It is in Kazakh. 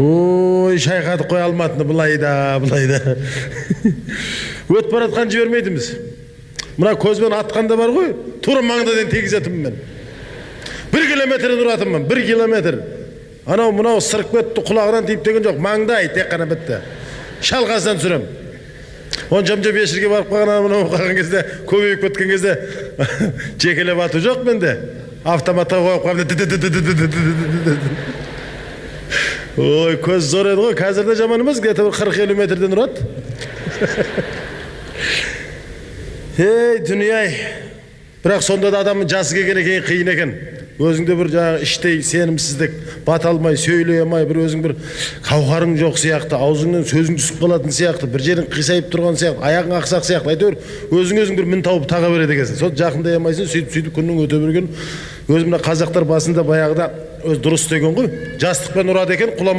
Ой, шайқатып қоя алмадың, бұлай да. Өтіп баратқан жібермейдіміз. Мына көзбен атқанда бар ғой, тура маңдайдан тегізетімін мен. 1 километрден ұратымын, 1 километр. Анау сырып кетті, құлағынан тиіп деген жоқ, маңдай тек қана бітті. Шалқасынан түсірем. Он жамжап ешірге барып қалған кезде, көбейіп кеткен кезде жекелеп ату жоқ менде. Автоматқа қойып қойып. Ой, көз зор еді ғой, қазірде жаман емес, где-то 40-50 метрден ұрады. Ей, дүние-ай. Бірақ сонда да адамның жасы келгеннен кейін қиын екен. Өзіңде бір жаңағы іштей сенімсіздік, бата алмай, сөйлей алмай, бір өзің бір қауқарың жоқ сияқты, аузыңнан сөзің түсіп қалатын сияқты, бір жерің қисайып тұрған сияқты, аяғың ақсақ сияқты, әйтеуір өзің бір мін тауып таға береді екенсің. Сол жақындай алмайсың, сөйтіп күннің өте берген. Өзі мына қазақтар басында баяғыда өз дұрыс деген ғой, жастықпен ұрады екен, құлама